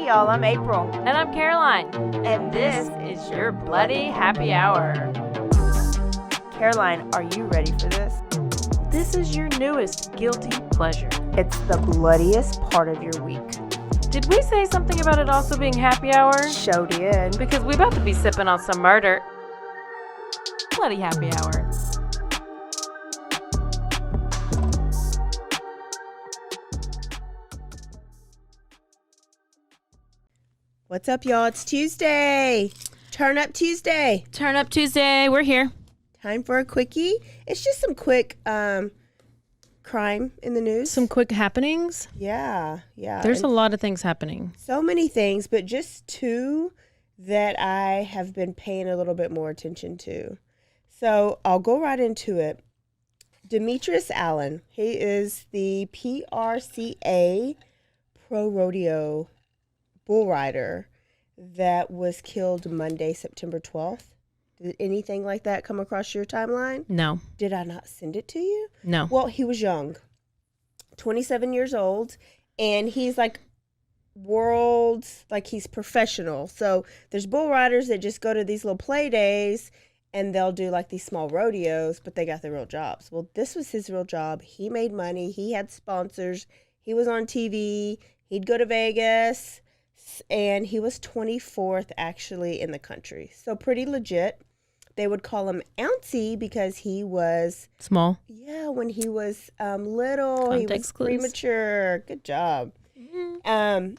y'all. I'm April. And I'm Caroline. And this is your Bloody Happy Hour. Caroline, are you ready for this? This is your newest guilty pleasure. It's the bloodiest part of your week. Did we say something about it also being happy hour? Show did. Because we're about to be sipping on some murder. Bloody Happy Hour. What's up, y'all? It's Tuesday. Turn Up Tuesday. Turn Up Tuesday. We're here. Time for a quickie. It's just some quick crime in the news. Some quick happenings. Yeah. There's a lot of things happening. So many things, but just two that I have been paying a little bit more attention to. So I'll go right into it. Demetrius Allen. He is the PRCA Pro Rodeo bull rider that was killed Monday, September 12th. Did anything like that come across your timeline? No. Did I not send it to you? No. Well, he was young, 27 years old, and he's like he's professional. So there's bull riders that just go to these little play days and they'll do like these small rodeos, but they got their real jobs. Well, this was his real job. He made money. He had sponsors. He was on TV. He'd go to Vegas. And he was 24th actually in the country. So pretty legit. They would call him Ouncie because he was small. Yeah, when he was little, he was premature. Good job. Mm-hmm.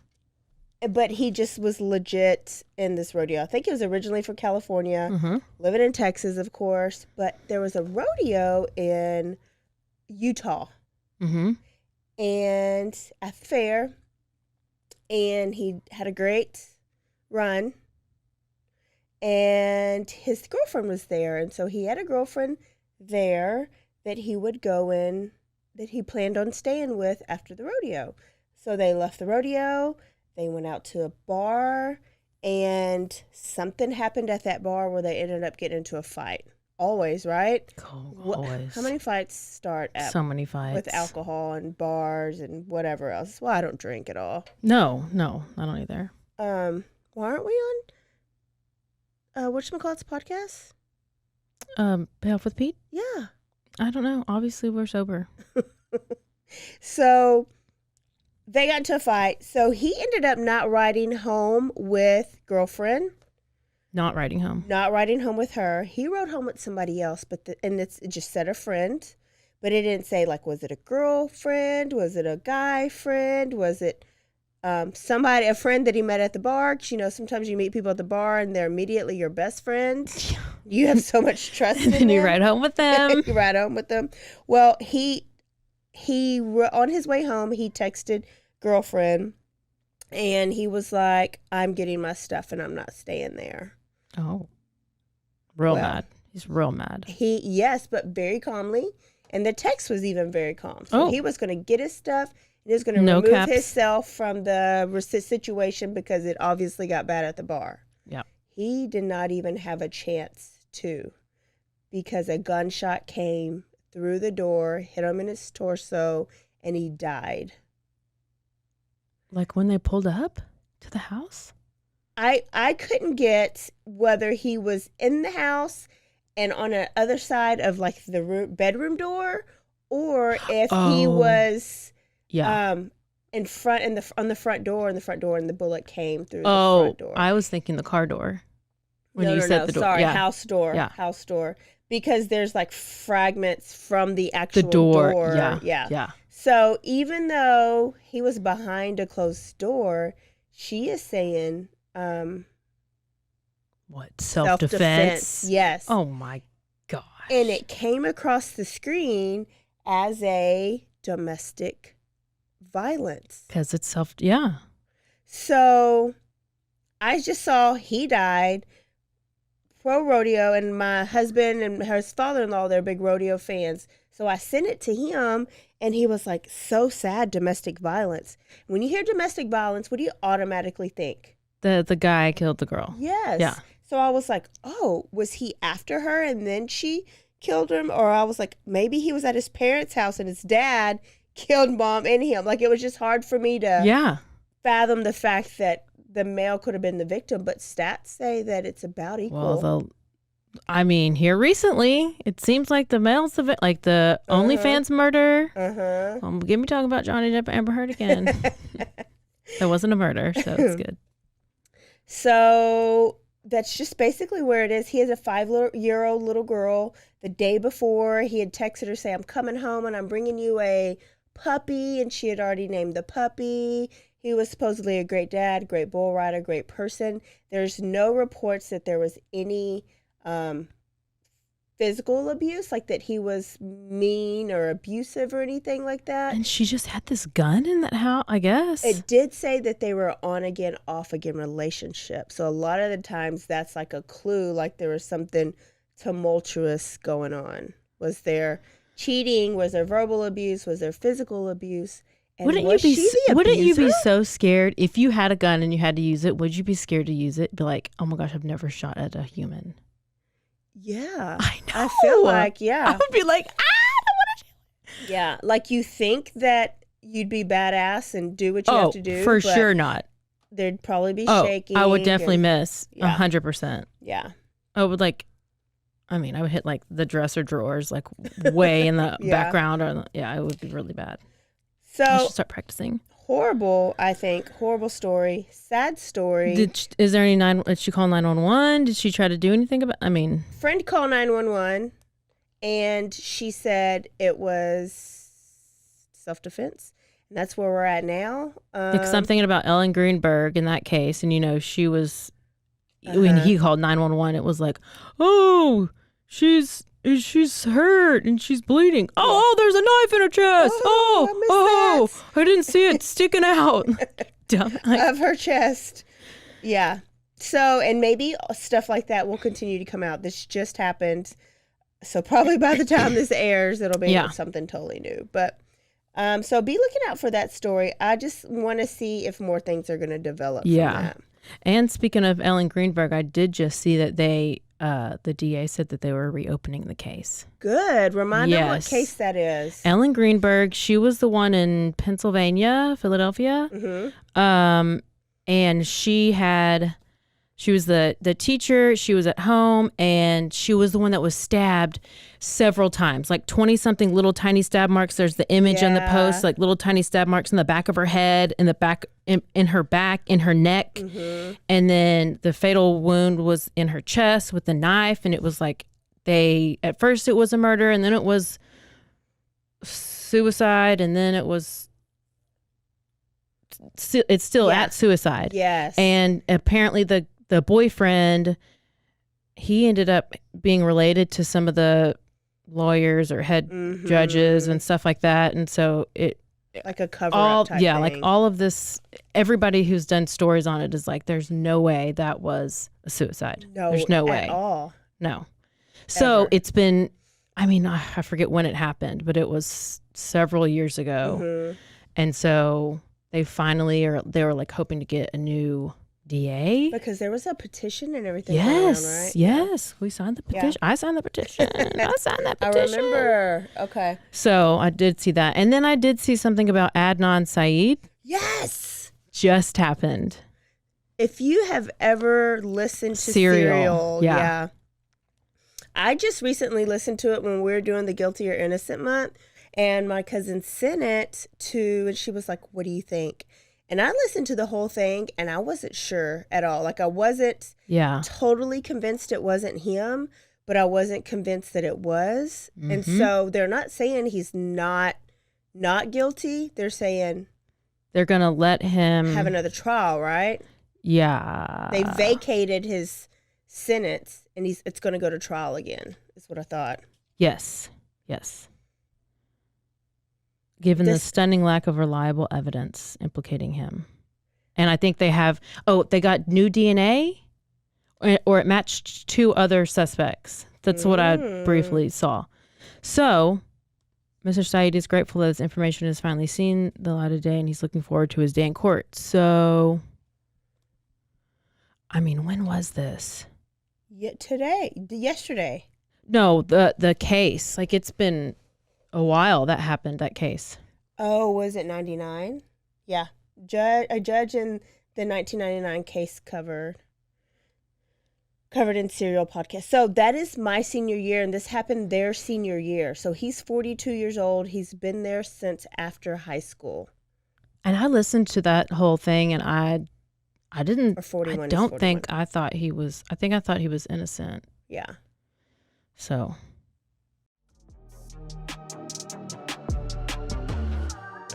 But he just was legit in this rodeo. I think it was originally from California, living in Texas, of course. But there was a rodeo in Utah. Mm-hmm. And at the fair. And he had a great run. And his girlfriend was there. And so he had a girlfriend there that he would go in, that he planned on staying with after the rodeo. So they left the rodeo. They went out to a bar. And something happened at that bar where they ended up getting into a fight. Always, right? Always. How many fights start at? So many fights. With alcohol and bars and whatever else. Well, I don't drink at all. No, I don't either. Why aren't we on whatchamacallit's podcast? Pay Off with Pete? Yeah. I don't know. Obviously, we're sober. So they got into a fight. So he ended up not riding home with girlfriend. Not riding home with her. He rode home with somebody else, it just said a friend, but it didn't say like, was it a girlfriend? Was it a guy friend? Was it a friend that he met at the bar? 'Cause, sometimes you meet people at the bar and they're immediately your best friend. You have so much trust in them. And you ride home with them. You ride home with them. Well, he on his way home, he texted girlfriend and he was like, I'm getting my stuff and I'm not staying there. Oh, mad. He's real mad. Yes, but very calmly. And the text was even very calm. So he was going to get his stuff. And he was going to remove himself from the situation because it obviously got bad at the bar. Yeah. He did not even have a chance to, because a gunshot came through the door, hit him in his torso, and he died. Like when they pulled up to the house? I couldn't get whether he was in the house and on the other side of like the bedroom door, or if he was in front on the front door, and the bullet came through the front door. I was thinking the car door. When you said the door. Sorry, yeah. House door. Yeah. House door. Because there's like fragments from the actual door. Yeah. So even though he was behind a closed door, she is saying what? Self-defense? Yes. Oh my gosh. And it came across the screen as a domestic violence. Because it's So I just saw he died. Pro rodeo, and my husband and his father-in-law, they're big rodeo fans. So I sent it to him, and he was like, so sad, domestic violence. When you hear domestic violence, what do you automatically think? The guy killed the girl. Yes. Yeah. So I was like, oh, was he after her and then she killed him? Or I was like, maybe he was at his parents' house and his dad killed mom and him. Like, it was just hard for me to fathom the fact that the male could have been the victim, but stats say that it's about equal. Well, here recently, it seems like the male's like the OnlyFans murder. Get me talking about Johnny Depp and Amber Heard again. That wasn't a murder, so it's good. So that's just basically where it is. He has a 5-year-old little girl. The day before, he had texted her, say, I'm coming home and I'm bringing you a puppy. And she had already named the puppy. He was supposedly a great dad, great bull rider, great person. There's no reports that there was any physical abuse, like that he was mean or abusive or anything like that. And she just had this gun in that house, I guess. It did say that they were on again, off again relationship. So a lot of the times that's like a clue, like there was something tumultuous going on. Was there cheating? Was there verbal abuse? Was there physical abuse? And wouldn't you be so scared if you had a gun and you had to use it? Would you be scared to use it? Be like, oh my gosh, I've never shot at a human. Yeah. I know. I feel like, I would be like, I don't want to do it. Yeah. Like you think that you'd be badass and do what you have to do. For sure not. There'd probably be shaking. I would definitely miss 100%. Yeah. I would I would hit like the dresser drawers, like way in the background. It would be really bad. So I should start practicing. Horrible, I think. Horrible story. Sad story. Is there any did she call 911? Did she try to do anything about? Friend called 911, and she said it was self-defense, and that's where we're at now. Because I'm thinking about Ellen Greenberg in that case, and she was when he called 911, it was like, oh, she's hurt and she's bleeding. Oh, there's a knife in her chest. I didn't see it sticking out of her chest. Yeah. So, and maybe stuff like that will continue to come out. This just happened. So probably by the time this airs, it'll be something totally new. But so be looking out for that story. I just want to see if more things are going to develop from that. And speaking of Ellen Greenberg, I did just see that the DA said that they were reopening the case. Good. Remind them what case that is. Ellen Greenberg, she was the one in Pennsylvania, Philadelphia. Mm-hmm. And she was the teacher. She was at home, and she was the one that was stabbed several times, like 20-something little tiny stab marks. There's the image on the post, like little tiny stab marks in the back of her head, in the back, in her back, in her neck. Mm-hmm. And then the fatal wound was in her chest with the knife. And it was like at first it was a murder, and then it was suicide, and then it's still at suicide. Yes. And apparently the boyfriend, he ended up being related to some of the lawyers or head judges and stuff like that. And so it like a cover-up type thing. Like all of this, everybody who's done stories on it is like, there's no way that was a suicide. No, there's no way at all. No. So it's been, I forget when it happened, but it was several years ago. Mm-hmm. And so they were like hoping to get a new DA. Because there was a petition and everything. Yes, going on, right? Yes. We signed the petition. Yeah. I signed the petition. I remember. Okay. So I did see that. And then I did see something about Adnan Syed. Yes. Just happened. If you have ever listened to Serial. Yeah. I just recently listened to it when we were doing the Guilty or Innocent month. And my cousin sent it and she was like, what do you think? And I listened to the whole thing, and I wasn't sure at all. Like, I wasn't totally convinced it wasn't him, but I wasn't convinced that it was. Mm-hmm. And so they're not saying he's not guilty. They're saying they're going to let him have another trial, right? Yeah. They vacated his sentence, and it's going to go to trial again, is what I thought. Yes. Given the stunning lack of reliable evidence implicating him. And I think they got new DNA, or it matched 2 other suspects. That's what I briefly saw. So, Mr. Syed is grateful that this information has finally seen the light of day, and he's looking forward to his day in court. So, when was this? Yesterday. No, the case. Like, it's been a while that happened, that case. Oh, was it 99? Yeah. A judge in the 1999 case covered in Serial podcast. So that is my senior year, and this happened their senior year. So he's 42 years old. He's been there since after high school. And I listened to that whole thing, and I didn't. Or 41. I don't think I thought he was. I think I thought he was innocent. Yeah. So.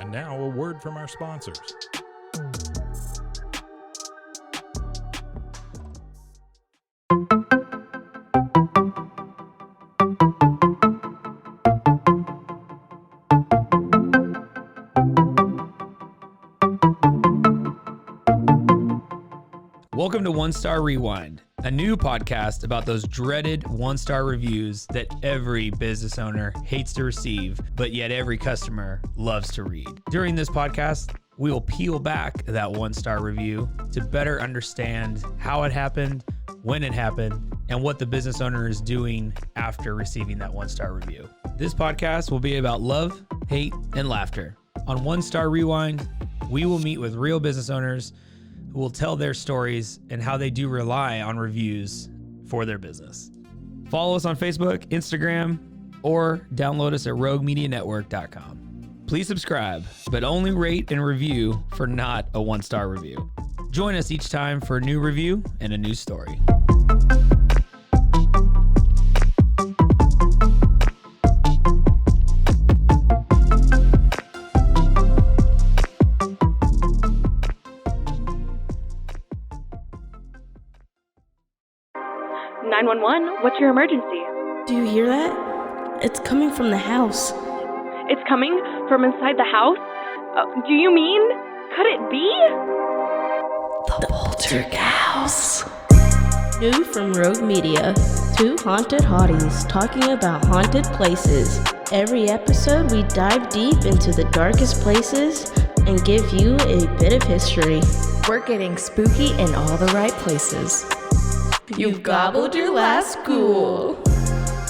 And now a word from our sponsors. Welcome to One Star Rewind, a new podcast about those dreaded one-star reviews that every business owner hates to receive, but yet every customer loves to read. During this podcast, we will peel back that one-star review to better understand how it happened, when it happened, and what the business owner is doing after receiving that one-star review. This podcast will be about love, hate, and laughter. On One Star Rewind, we will meet with real business owners who will tell their stories and how they do rely on reviews for their business. Follow us on Facebook, Instagram, or download us at roguemedianetwork.com. Please subscribe, but only rate and review for not a one-star review. Join us each time for a new review and a new story. What's your emergency? Do you hear that? It's coming from the house. It's coming from inside the house? Do you mean? Could it be? The Poltergeist. New from Rogue Media. Two haunted hotties talking about haunted places. Every episode we dive deep into the darkest places and give you a bit of history. We're getting spooky in all the right places. You've gobbled your last ghoul.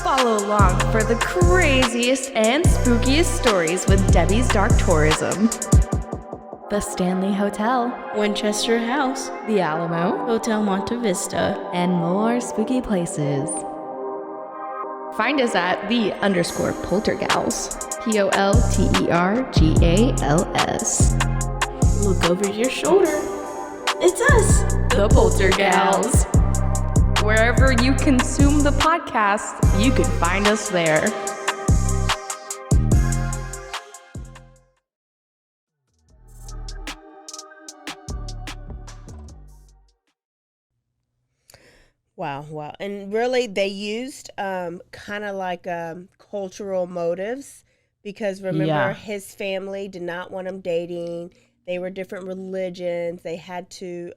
Follow along for the craziest and spookiest stories with Debbie's Dark Tourism. The Stanley Hotel, Winchester House, The Alamo, Hotel Monte Vista, and more spooky places. Find us at _Poltergals. POLTERGALS. Look over your shoulder. It's us, The Poltergals. Wherever you consume the podcast, you can find us there. Wow. And really, they used kind of like cultural motives because remember, his family did not want him dating. They were different religions. They had to...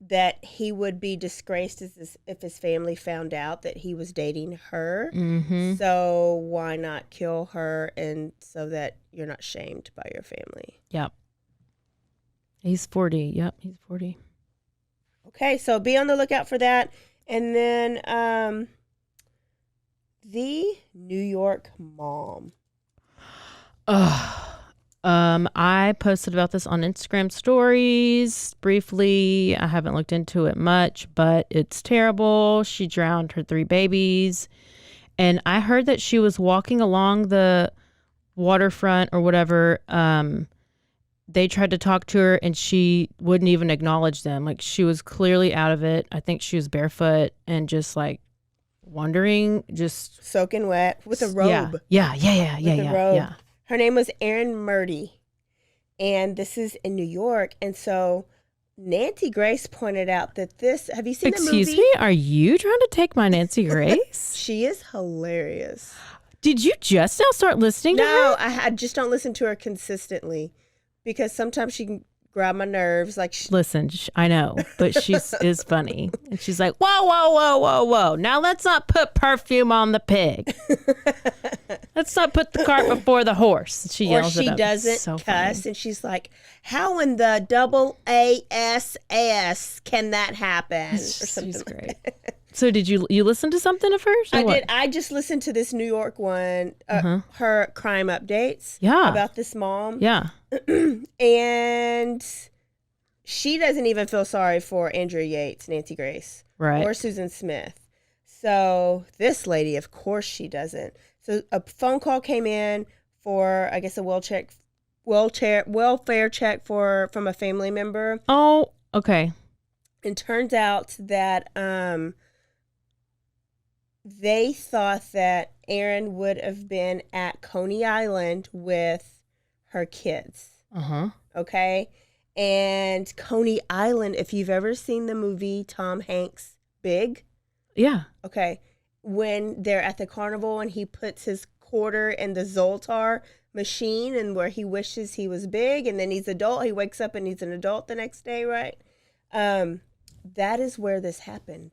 that he would be disgraced if his family found out that he was dating her. Mm-hmm. So why not kill her and so that you're not shamed by your family? Yep. He's 40. Yep, he's 40. Okay, so be on the lookout for that. And then the New York mom. I posted about this on Instagram stories briefly. I haven't looked into it much, but it's terrible. She drowned her 3 babies. And I heard that she was walking along the waterfront or whatever. They tried to talk to her and she wouldn't even acknowledge them. Like, she was clearly out of it. I think she was barefoot and just like wondering, just soaking wet with a robe. Yeah. Her name was Erin Merdy, and this is in New York. And so Nancy Grace pointed out that this, have you seen the movie? Excuse me? Are you trying to take my Nancy Grace? She is hilarious. Did you just now start listening to her? No, I just don't listen to her consistently because sometimes she can grab my nerves. Like, listen, I know, but she is funny. And she's like, whoa. Now let's not put perfume on the pig. Let's not put the cart before the horse. She yells or she at doesn't so cuss, funny. and she's like, how in the AASS can that happen? Or something She's like great. that. So did you listen to something of hers? I did. I just listened to this New York one, her crime updates Yeah. about this mom. Yeah. And she doesn't even feel sorry for Andrea Yates, Nancy Grace, right, or Susan Smith. So this lady, of course she doesn't. So a phone call came in for, I guess, a welfare check from a family member. Oh, okay. And turns out that they thought that Erin would have been at Coney Island with her kids. Uh-huh. Okay? And Coney Island, if you've ever seen the movie Tom Hanks' Big. Yeah. Okay. When they're at the carnival and he puts his quarter in the Zoltar machine and where he wishes he was big and then he's adult, he wakes up and he's an adult the next day, right? That is where this happened.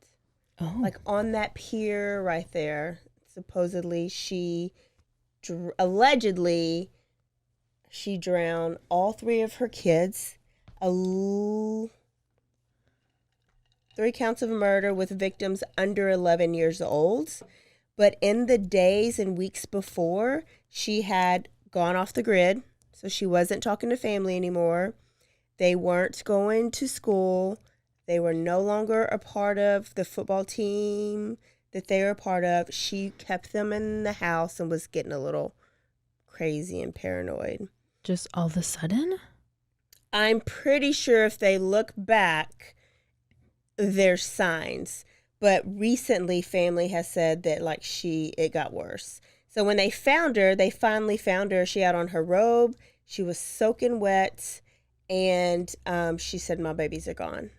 Oh. Like on that pier right there. Supposedly allegedly she drowned all 3 of her kids. 3 counts of murder with victims under 11 years old. But in the days and weeks before, she had gone off the grid. So she wasn't talking to family anymore. They weren't going to school. They were no longer a part of the football team that they were a part of. She kept them in the house and was getting a little crazy and paranoid. Just all of a sudden? I'm pretty sure if they look back, there's signs. But recently, family has said that it got worse. So when they finally found her. She had on her robe. She was soaking wet. And she said, "My babies are gone."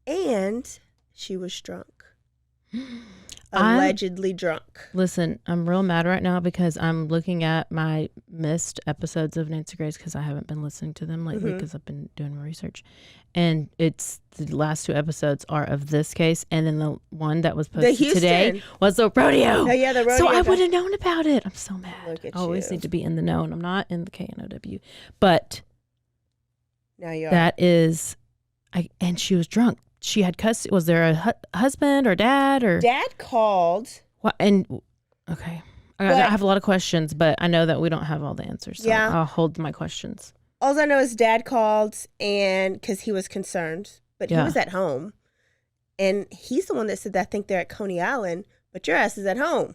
And she was drunk. Allegedly drunk. Listen, I'm real mad right now because I'm looking at my missed episodes of Nancy Grace because I haven't been listening to them lately because I've been doing my research. And it's the last 2 episodes are of this case, and then the one that was posted today was the rodeo. Oh, yeah, the rodeo. So I would have known about it. I'm so mad. Look at I always you. need to be in the know, and I'm not in the KNOW. But Now you are. that is, and she was drunk. She had custody. Was there a husband or dad or? Dad called. What? And okay, I have a lot of questions, but I know that we don't have all the answers. So Yeah. I'll hold my questions. All I know is Dad called and because he was concerned, but he was at home, and he's the one that said that I think they're at Coney Island, but your ass is at home.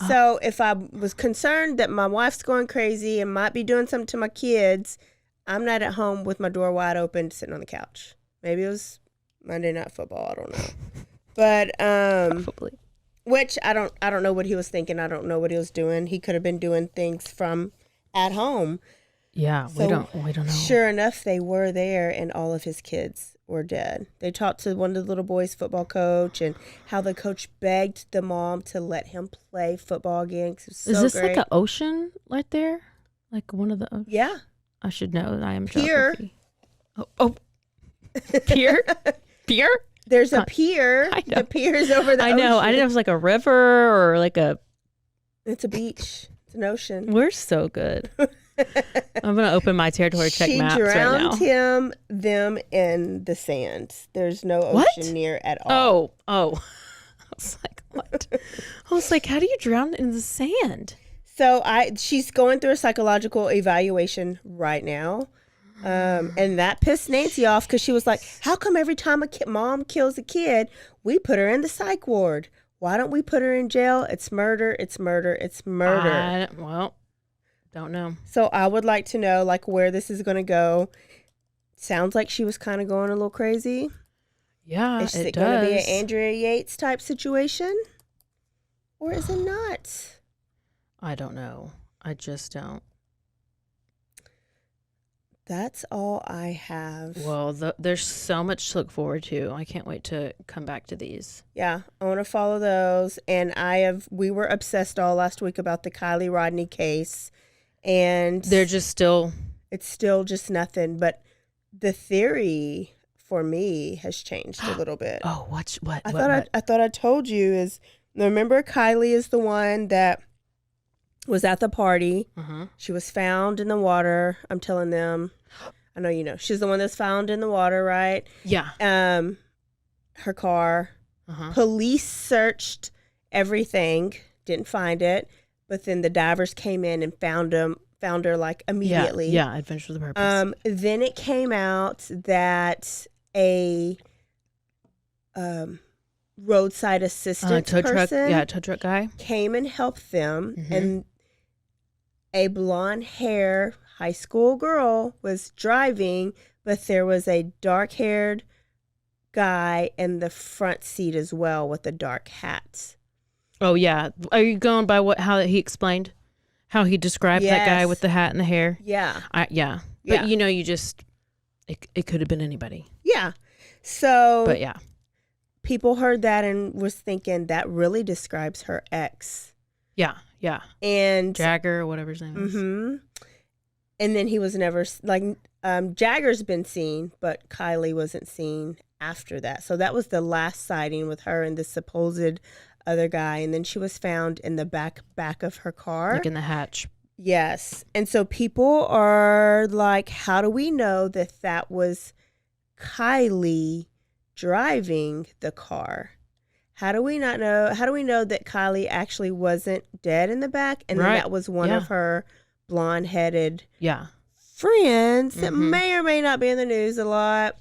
So if I was concerned that my wife's going crazy and might be doing something to my kids, I'm not at home with my door wide open, sitting on the couch. Maybe it was Monday Night Football. I don't know, but Probably. which I don't know what he was thinking. I don't know what he was doing. He could have been doing things from at home. Yeah, So, we don't know. Sure enough, they were there, and all of his kids were dead. They talked to one of the little boys' football coach, and how the coach begged the mom to let him play football again. 'Cause it was so Is this great. like an ocean right there? Like one of the oceans? Yeah. I should know. I am Pier. geography. Oh. Pier? Pier? There's a pier. I know. The pier's over the I know. ocean. I didn't know if it was like a river or like a. It's a beach. It's an ocean. We're so good. I'm gonna open my territory check maps right now. She drowned them in the sand. There's no ocean near at all. Oh. I was like, what? I was like, how do you drown in the sand? So she's going through a psychological evaluation right now. And that pissed Nancy off because she was like, how come every time a mom kills a kid, we put her in the psych ward? Why don't we put her in jail? It's murder. It's murder. It's murder. Well, don't know. So I would like to know where this is going to go. Sounds like she was kind of going a little crazy. Yeah, Is it it going to does. be an Andrea Yates type situation? Or is it not? I don't know. I just don't. That's all I have. Well, there's so much to look forward to. I can't wait to come back to these. Yeah, I want to follow those. And we were obsessed all last week about the Kylie Rodney case. And They're just still. it's still just nothing. But the theory for me has changed a little bit. Oh, what? I thought I told you is, remember Kylie is the one that was at the party. Uh-huh. She was found in the water. I'm telling them. I know you know. She's the one that's found in the water, right? Yeah. Her car. Uh-huh. Police searched everything, didn't find it, but then the divers came in and found found her like immediately. Yeah, Adventure with a Purpose. Then it came out that a roadside assistance person tow truck guy came and helped them, and a blonde hair high school girl was driving, but there was a dark haired guy in the front seat as well with the dark hats. Oh yeah, are you going by how he explained, how he described that guy with the hat and the hair? Yeah, but you just it could have been anybody. Yeah, so but yeah, people heard that and was thinking that really describes her ex. Yeah, and Jagger, whatever his name is. And then he was never Jagger's been seen, but Kylie wasn't seen after that. So that was the last sighting with her and the supposed other guy. And then she was found in the back of her car, like in the hatch. Yes. And so people are like, how do we know that was Kylie driving the car? How do we not know? How do we know that Kylie actually wasn't dead in the back, and then that was one of her blonde-headed friends that may or may not be in the news a lot,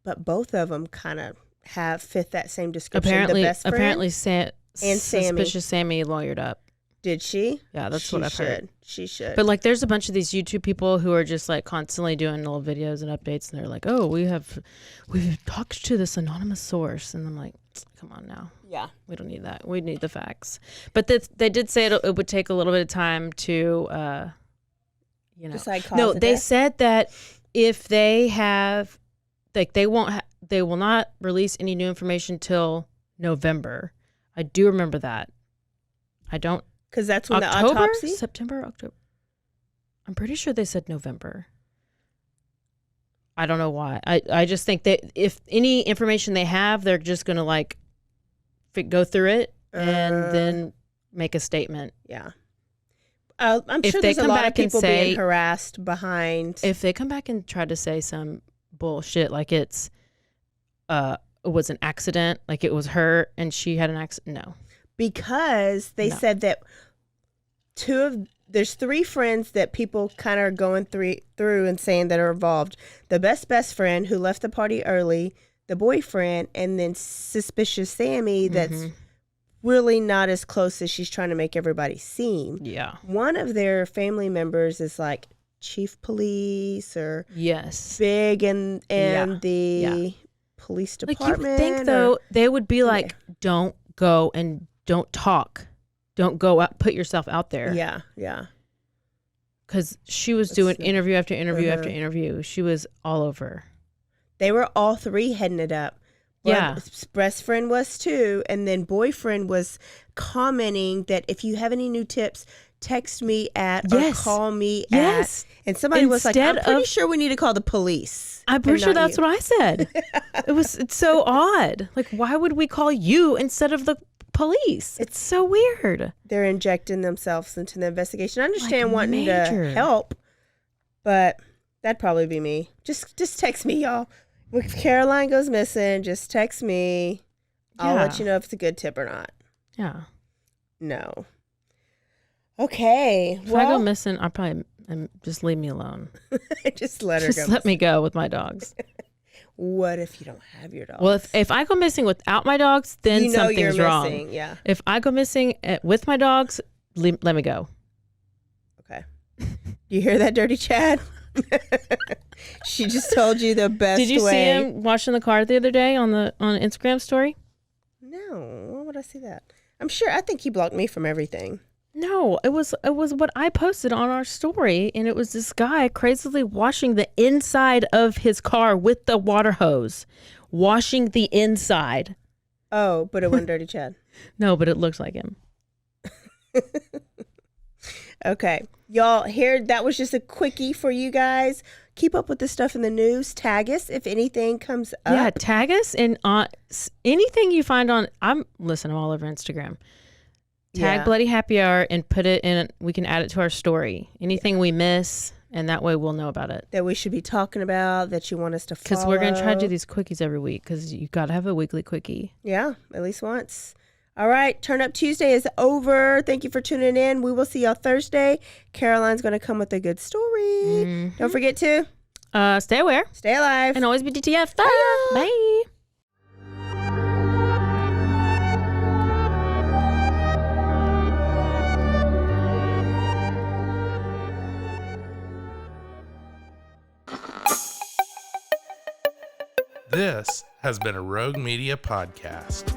but both of them kind of fit that same description. Apparently, the best friend and Sammy. Suspicious Sammy lawyered up. Did she? Yeah, that's what I've heard. She should. But like, there's a bunch of these YouTube people who are just like constantly doing little videos and updates, and they're like, "Oh, we've talked to this anonymous source," and I'm like, "Come on now, we don't need that. We need the facts." But they did say it would take a little bit of time to, decide cause No, of they death? said that if they have, like, they will not release any new information till November. I do remember that. I don't. Because that's when October? the autopsy? September, October. I'm pretty sure they said November. I don't know why. I just think that if any information they have, they're just going to like go through it and then make a statement. Yeah. I'm sure there's a lot of people being harassed behind. If they come back and try to say some bullshit like it was an accident, like it was her and she had an accident, no. Because they said that there's 3 friends that people kind of are going through and saying that are involved. The best friend who left the party early, the boyfriend, and then Suspicious Sammy that's really not as close as she's trying to make everybody seem. Yeah. One of their family members is like chief police or big in the police department. Like, you think though they would be like, don't go and don't talk. Don't go out, put yourself out there. Yeah. Because she was doing interview after interview after interview. She was all over. They were all 3 heading it up. Best friend was too. And then boyfriend was commenting that if you have any new tips, text me at or call me at. And somebody was like, I'm pretty sure we need to call the police. I'm pretty sure that's what I said. It's so odd. Like, why would we call you instead of the police? It's so weird. They're injecting themselves into the investigation. I understand wanting to help, but that'd probably be me. Just text me, y'all. If Caroline goes missing, just text me. I'll let you know if it's a good tip or not. Yeah. No. Okay. If I go missing, I'll probably just leave me alone. Just let her go. Just let me go with my dogs. What if you don't have your dogs? Well, if I go missing without my dogs, then something's wrong. Missing, yeah. If I go missing with my dogs, let me go. Okay. You hear that, Dirty Chad? She just told you the best way. Did you see him washing the car the other day on Instagram story? No. Why would I see that? I think he blocked me from everything. No, it was what I posted on our story, and it was this guy crazily washing the inside of his car with the water hose, washing the inside. Oh, but it wasn't Dirty Chad. No, but it looks like him. Okay, y'all, that was just a quickie for you guys. Keep up with the stuff in the news. Tag us if anything comes up. Yeah, tag us and anything you find on. I'm all over Instagram. Tag Bloody Happy Hour and put it in. We can add it to our story. Anything we miss, and that way we'll know about it. That we should be talking about, that you want us to follow. Because we're going to try to do these quickies every week, because you got to have a weekly quickie. Yeah, at least once. All right, Turn Up Tuesday is over. Thank you for tuning in. We will see y'all Thursday. Caroline's going to come with a good story. Don't forget to stay aware, stay alive, and always be DTF. Bye. Bye. This has been a Rogue Media podcast.